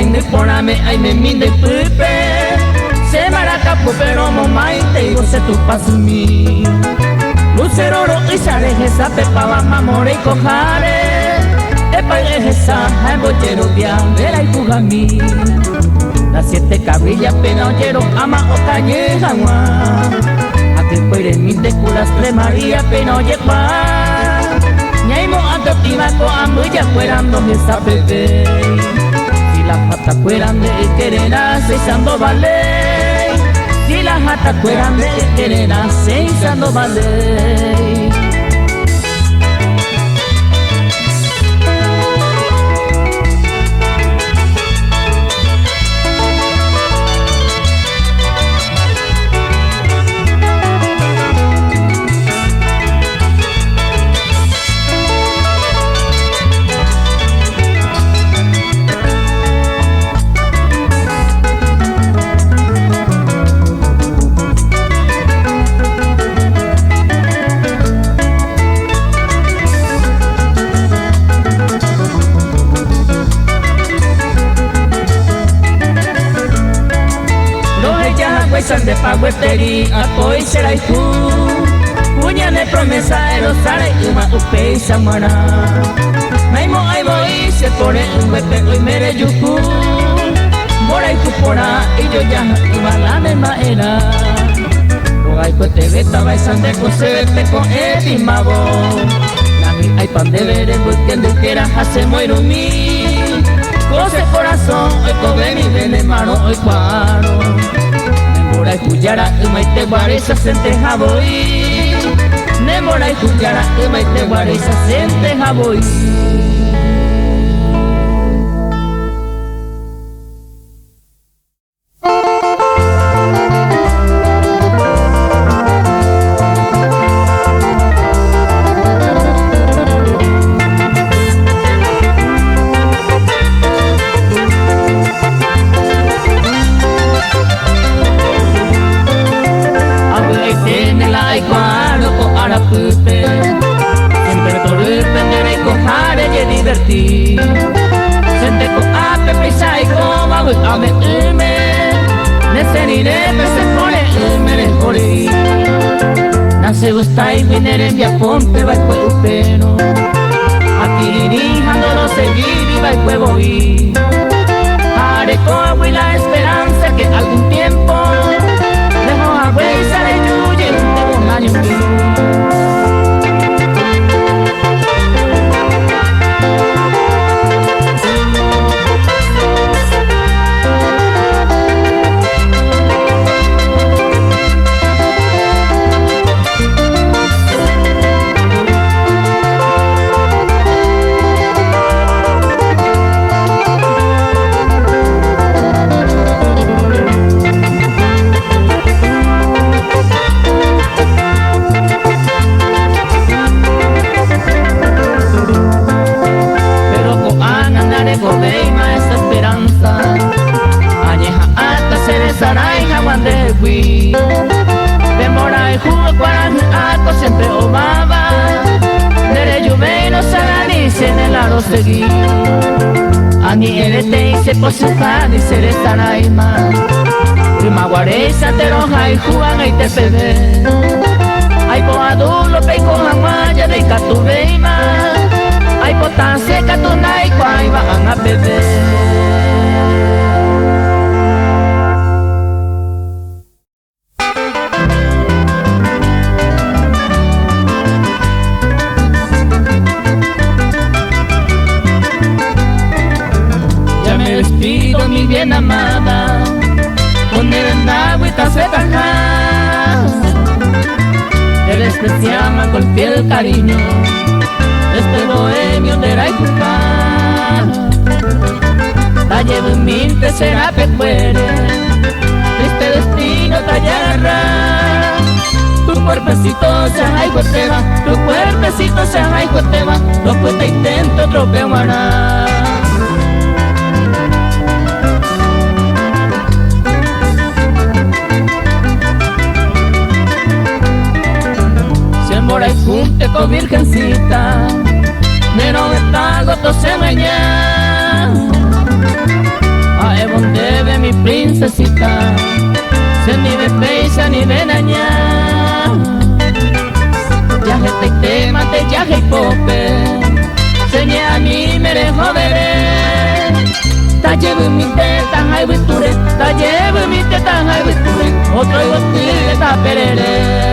peine poname ay me minde pupe se maraca pero mamai te digo se tu pasumi lucero ro isare esa pepa mamore cojare epa esa ay bochero dia vera y pugami las 7 cabrillas penochero ama otañe jangwa ate puede mi te culas tres maría penoche pa ñaimo adoptiva ko amuya cuerando esa bebé si la pata cueran de querer seisando vale si la jata cueran de querer seisando vale. De paguetería, hoy será y tú puña de promesa de los sales y una upe y samana maimo ay voy se pone un huepe hoy mere yuku mora y tu pora y yo ya iba la misma era lo hay pues te veta baisan de concepte con estimabo nami hay pan de ver en busquen de que era hace muero mi cose corazón hoy coge mi venemano hoy cuaro Nemora y Cuyara, Umaite Guareza, Sente Jaboy. Nemora y Cuyara, Umaite Guareza, Sente Jaboy. Se gusta y venir en via ponte va el pueblo pero aquí dirijando no seguir y va el pueblo y haré como y la esperanza que algún tiempo dejo a huesa de yuye de un año siempre obaba Dere juveno sarani se nelaro segui Ani erete y se posujani se restaraima Prima guareza te roja y juan y te pebe Ay po adulo peiko hamaya de catubeima Ay po tan seca tu naiko ay van a beber mi bien amada, con el agüita se baja. Eres que te ama con fiel cariño, este bohemio de Raicuca. La llevo en mente será que muere, triste destino te agarra. Tu cuerpecito se jaicueteba, tu cuerpecito se jaicueteba, no pues te intento tropeará. Por ahí junte con virgencita, pero me pago to se mañana. princesita, se ni ve peisa ni ve naña. Yaje te tema te yaje y pope, señe a mí me dejo veré. Ta llevo mi teta hay viture, ta llevo mi teta hay viture, otro y otro ta perere.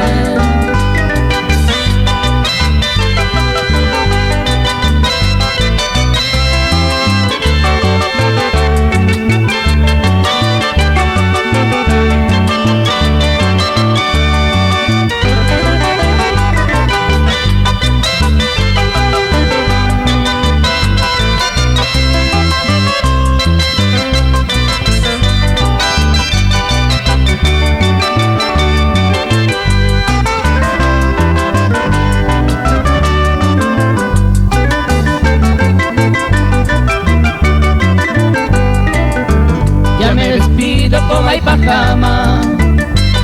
Con ay pajama,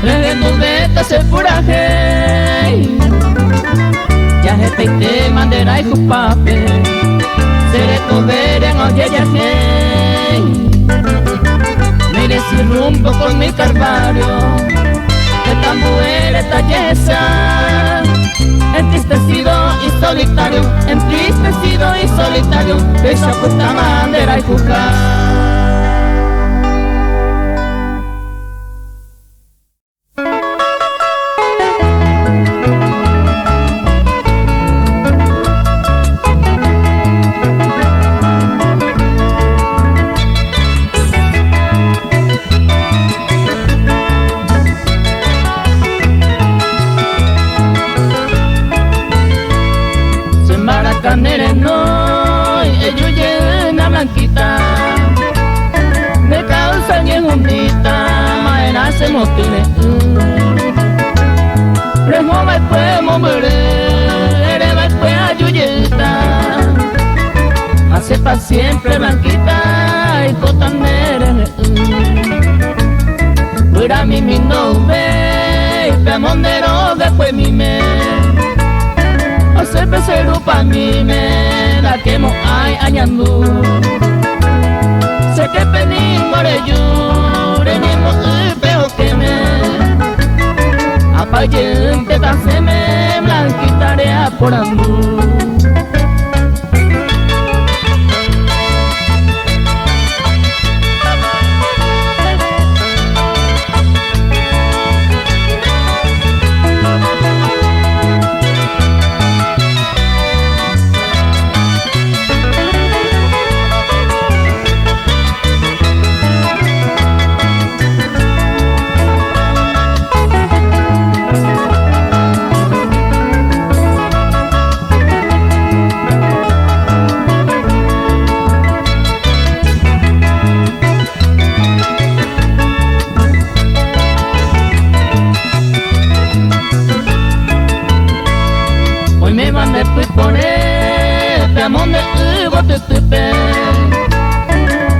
le nubeta se furaje. Ya je te mandera y jupape, seré tu ver en oye ya je. Mire si rumbo con mi carvalho, esta mujer esta yesa. Entristecido y solitario, entristecido y solitario, esa puta bandera y jugar. Me causa bien juntita, maena se motile. Rejo va pues mombere, ere va pues ayuyeta. Hace pa siempre blanquita y cotanere. Fuera mi nombre, y pe mondero después mi me. Hace pesero pa mi me, la quemo ay añandu. Sé que pedí por ello, renemos el peo que me apayente se me blanquitaré a por andú.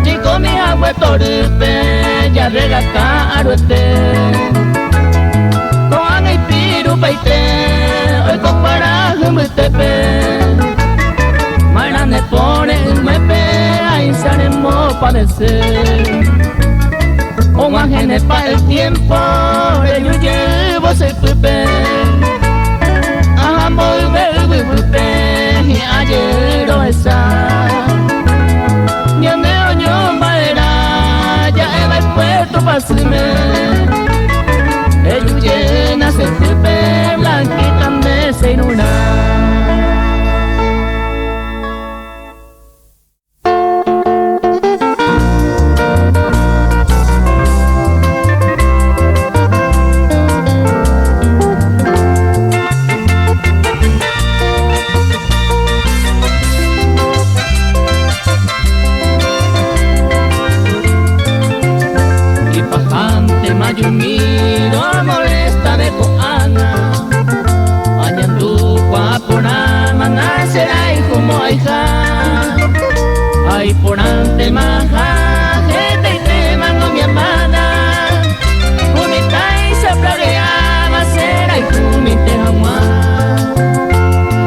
Chico mi agua torpe, ya regata aruete. Con el piru paite, hoy compara humitepe. Mañana me pone un mepe, ahí saremos padecer. Un ángel para el tiempo, yo llevo se pepe. Amo el verbo pepe, y ayer o esa. Pasime, el llena se tepe blanquita de seinuna. Mayumiro molesta de coana, añandu cuapona manacera y como hija, ay por ante maja, gente y tema no mi amada, unita y se plagueaba cera y fumite jamás,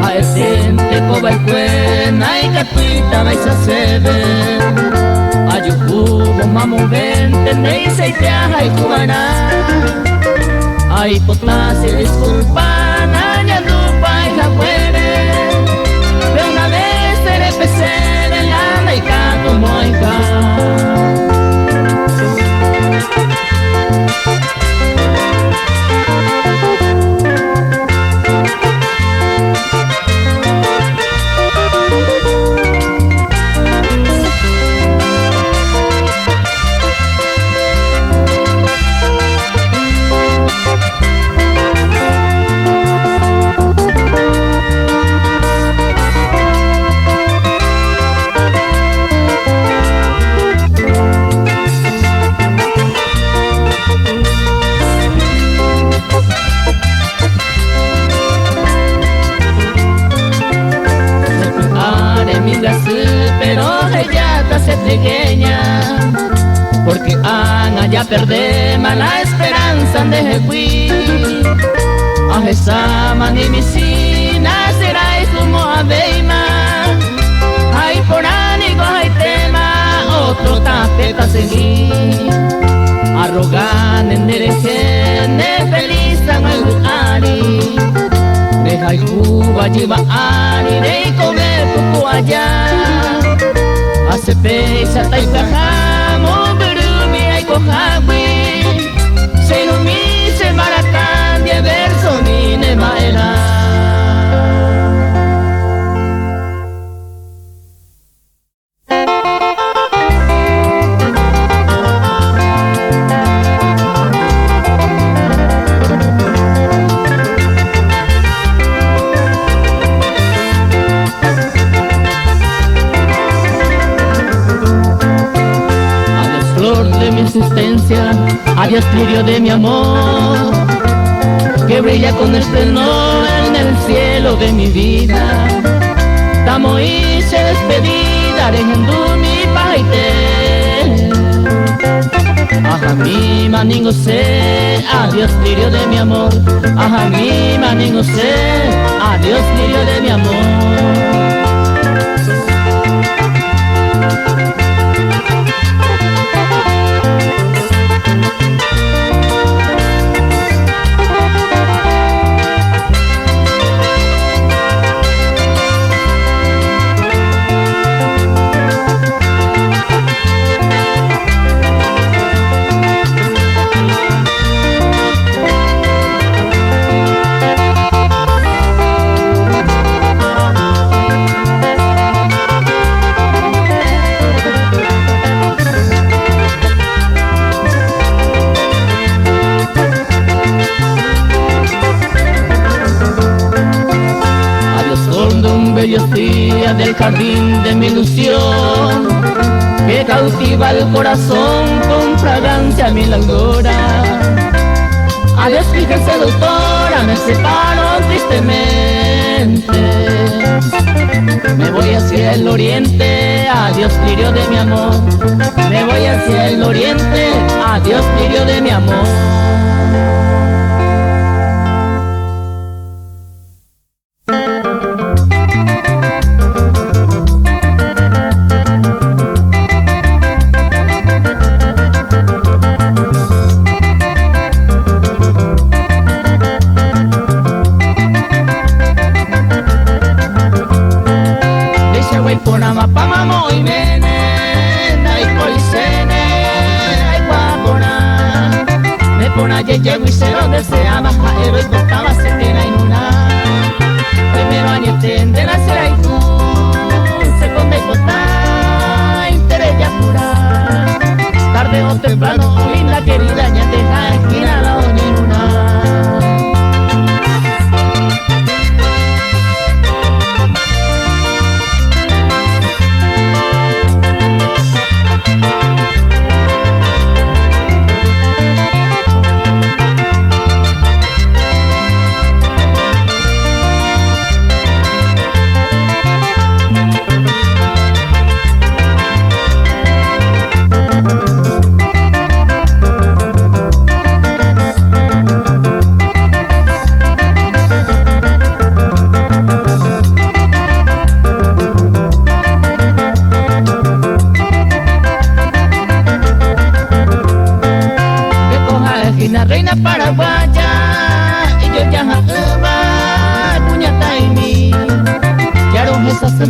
a ese te coba el cuena y catuita vais a ceder. ayukubo mamuvente nei seitea hay cubana ay potase disculpa nanya lupa y japuere de una vez seré pecer en la laica como moica. Pequeña porque Ana ya perdé mala esperanza de Jehui a esa manimicina será como aveima hay por ánigo hay tema otro tapeta seguir arrogan en derejene feliz en el luari deja y Cuba lleva ani de comer poco allá hace pesa taikajamo berumi ay kohawi se no mi se maracan de verso ni ne maera. Adiós lirio de mi amor que brilla con esplendor en el cielo de mi vida tamo y se despedida de mi paite aja mi maningo se adiós lirio de mi amor aja mi maningo se adiós lirio de mi amor. Del jardín de mi ilusión que cautiva el corazón con fragancia milagrosa. Adiós, fíjense doctora, me separo tristemente. Me voy hacia el oriente, adiós lirio de mi amor. Me voy hacia el oriente, adiós lirio de mi amor. Llego y se lo deseaba, jaero y costaba se tiene en una. Primero año de la cera y tú, se come cota, interés ya pura. Tarde o temprano, linda querida, ya te deja esquina la doña en una.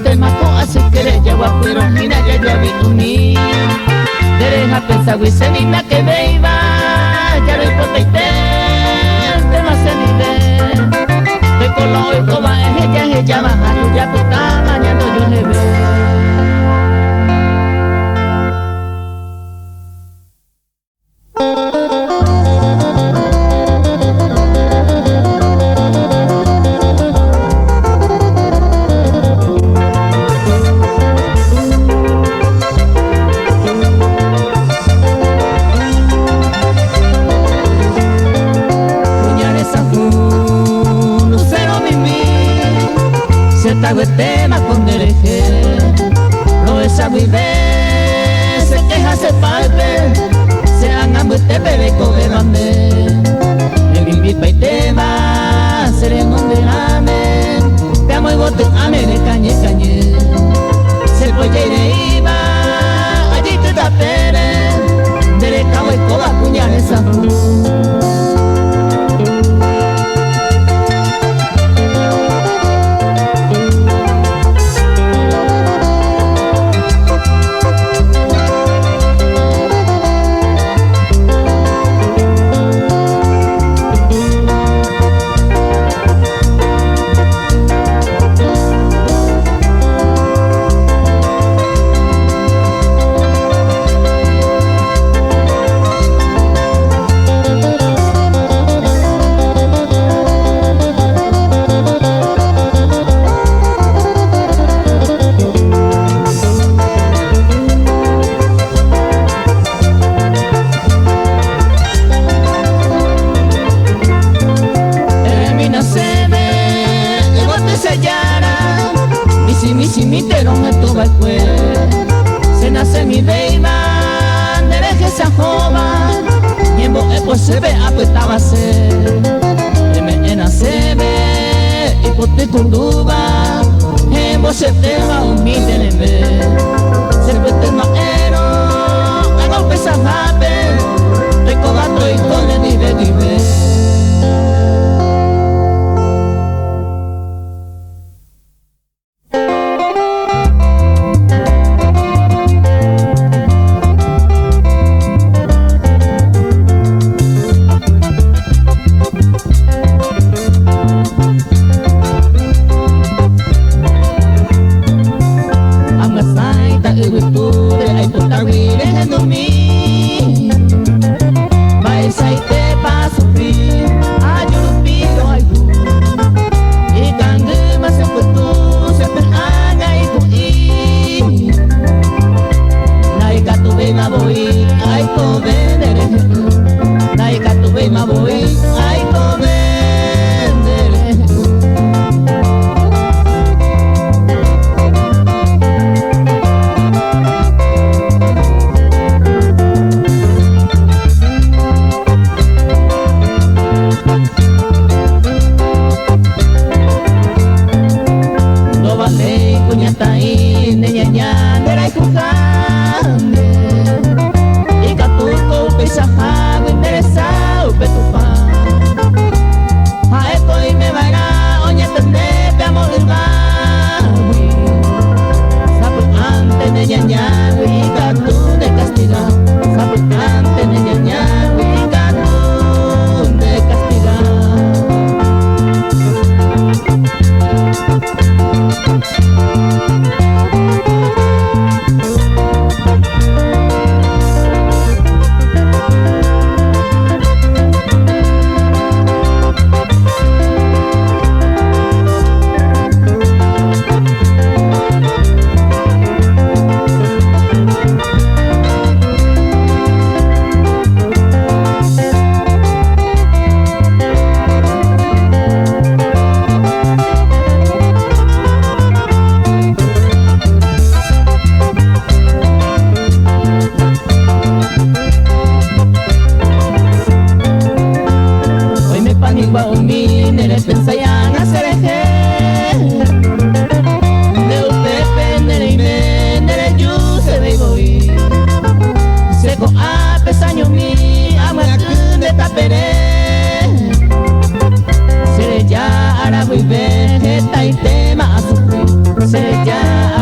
tema ko asik kere jawab pero hina jawabi umi dereja pensa wise ni na que beiba ya lo poteite tema se ni de colo y coba ella baja tu ya puta mañana yo le veo. Tema con dereje, lo esa vive, se queja se palpe, se hagan este bebé coge bande, el invita y tema, se le donde ame, te amo y bote ame de cañe, se puede ir de iba, allí te da pere, derecha y coba puñales a se ve apretaba se me enacebe y por ti tunduba en vos se te va un miteneme se vete maero a golpe sahabe recobato y con el dive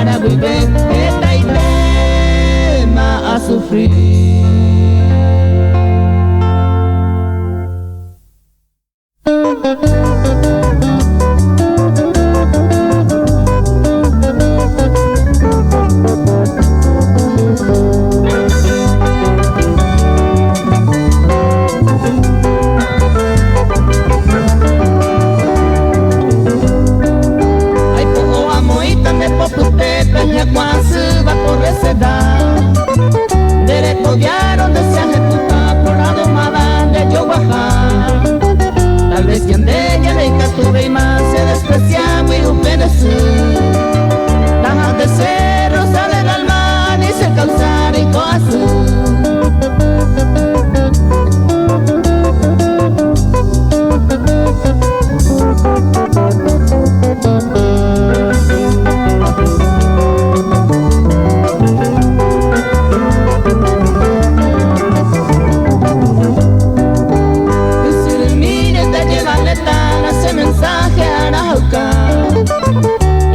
para volver esta idea a sufrir. Tal vez quien de ella le tuve y más se desprecia muy obedecer. Deja de ser rosa del alma ni se causar y coazón.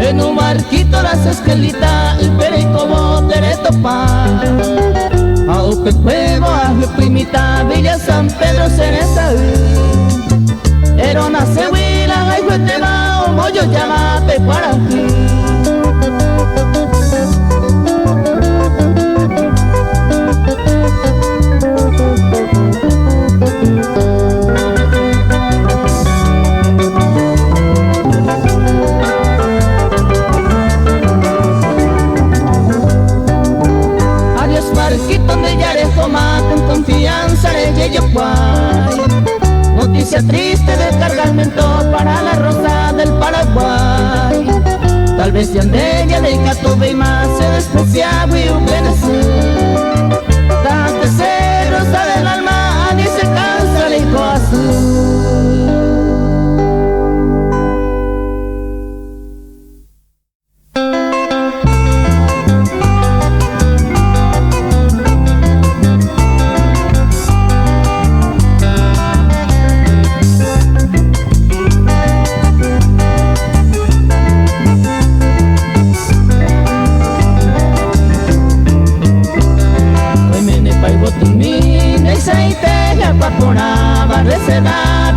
En un barquito las esquelitas, el pere como derecho pa. A upe cuevo, a primita, Villa San Pedro, Cereza. Era una cehuila, ay jueteba, o moyo llamate para aquí. Donde ya le toma con confianza de Yoguay. Noticia triste de cargamento para la rosa del Paraguay. Tal vez ya de ella de Catuve y más se despreciaba y obedecer. Tanto ser rosa del alma ni se cansa el hijo azul.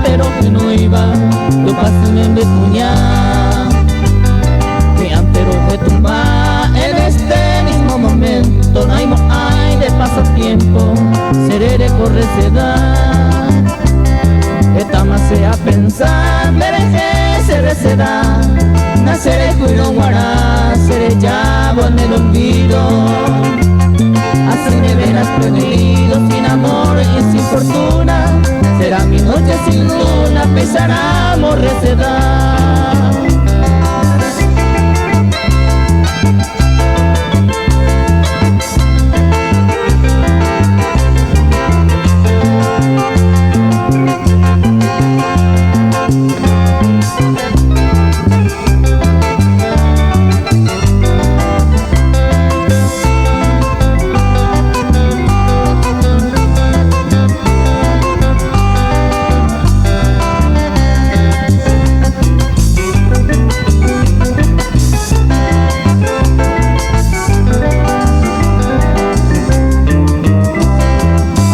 Pero que no iba, tu paso me embetuña. Que antero de tumba en este mismo momento. No hay de pasatiempo, seré de correcedad. Esta más sea pensar, merece ser seda. Naceré cuido guará, seré llavo en el olvido. Así me verás perdido, sin amor y sin fortuna. Será mi noche sin luna, pesará amor recedad.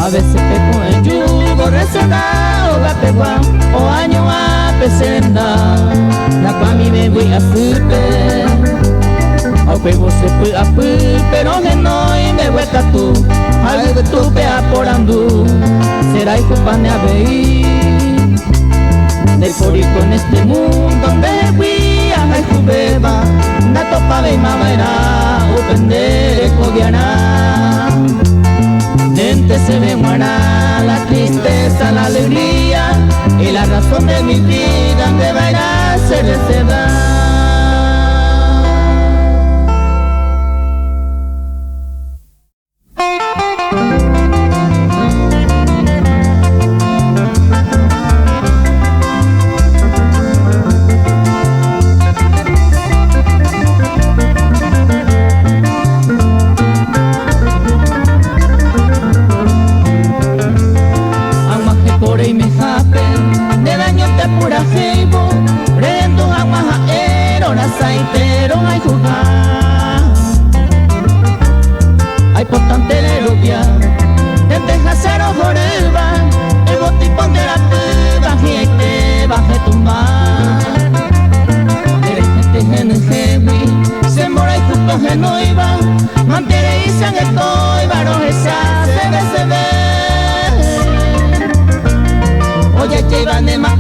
A veces peco en yugo, receda o gapegua, o año a pesenda. La pa' mi me voy a supe, o pego se fue a pu, pero que no y me voy a tú, algo que tú pea por andú, será hijo pane a veí. Del corico en este mundo donde fui a la jubeba, na topa ve mamá era, o pende cogiana. Gente se ve muera, la tristeza, la alegría y la razón de mi vida deberá ser receda. Pura jeibo, prendo agua he no iba mantere isan estoy varo esa se ve oye que iba ne ma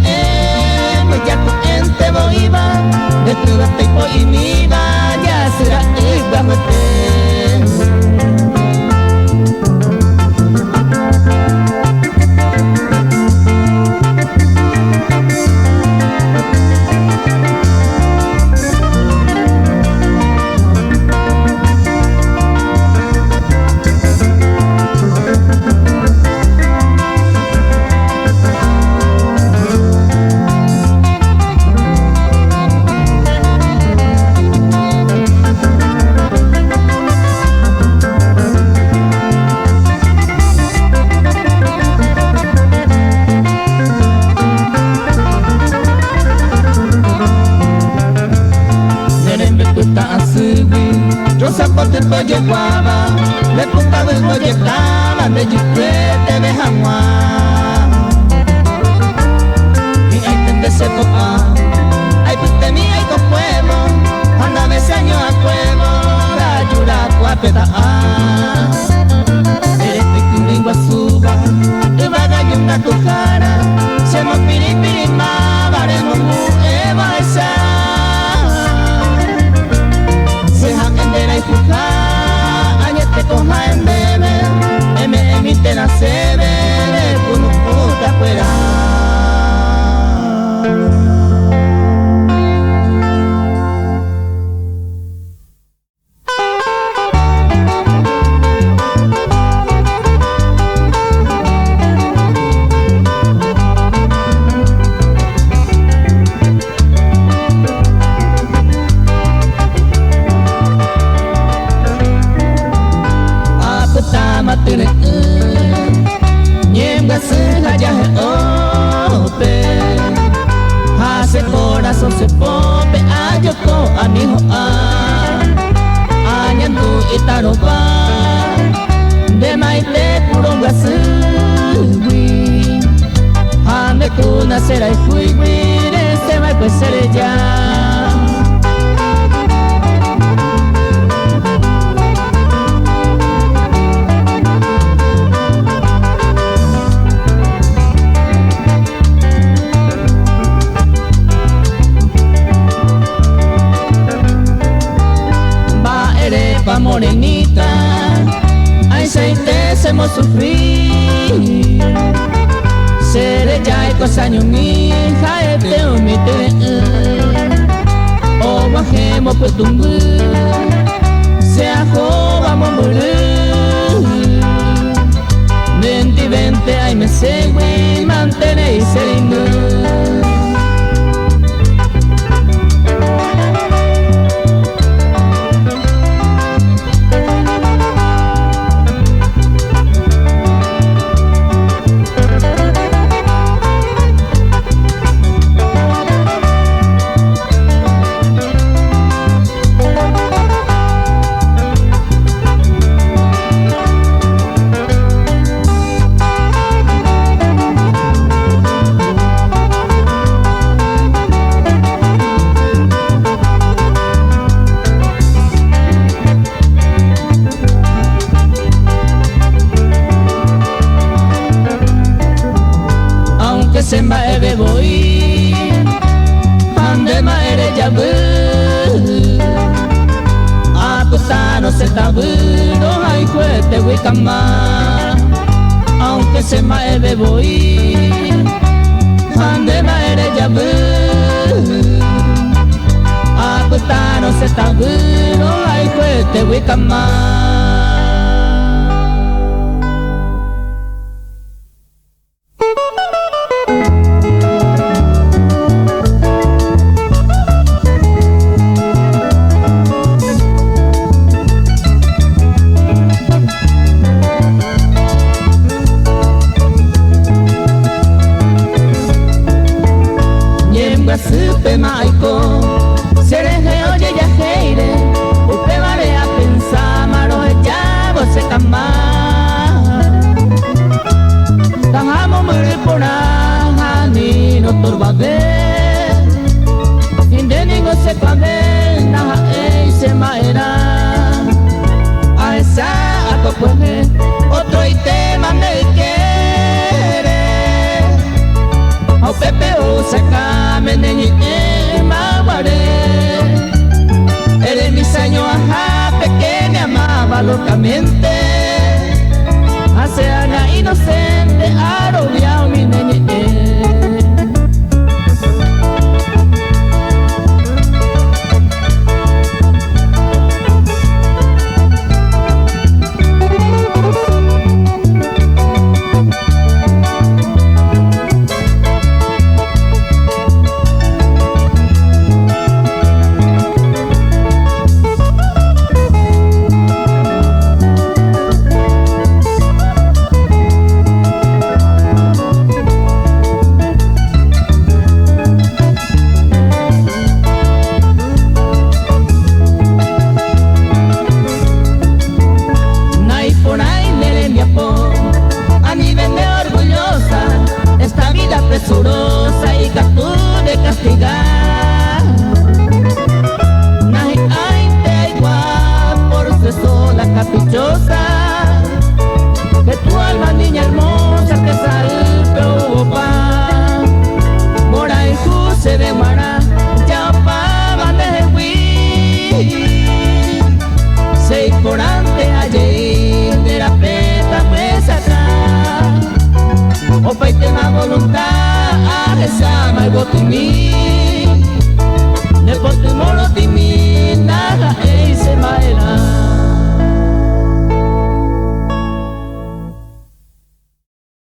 me ya tu ente voiba de tu te y mi va ya será igual guava, le puta del oye cama, de yuquete de jamua. Mi ay tende se popa, ay pute mi ay copuemo, anda me seño a cuemo, la yura cuapeta a. Eres tu lengua suba, tu vaga y una tu cara, se mo piripiri ma, varemos mu eva esa. Se jamendera y puja. Coja en bebé, me emite la sebe, con un puta fuera. Se pope ayoko aniho añandu itaroba de maite puronga sui hame kuna será fui guire se va pues seré ya. Morenita, ay seite hemos sufrir. Seré ya y cosaño mi hija este omite. O bajemos pues tumbu, se ajo vamos a morir. 20 ay me segui mantenéis sereno. Se maebe voy, ande maere yabu, aputano se tabu, no hay fuerte wikama, aunque se maebe voy, ande maere yabu, aputano se tabu, no hay fuerte wikama. Supe maiko, seré oye ya heire, upe vale a pensar maro sacame neñi maguaré. Eres mi sueño, ajá, que me amaba locamente. Hace años inocente, arrobiado mi neñi. Presurosa y catú de castigar. Nahi ay te igual por ser sola caprichosa. De tu alma niña hermosa que salve opa. Mora y juse de mara ya pa de hui. Sei corante allí de la peta pues atrás. Opa y te ma voluntad. Esa my voto en mí.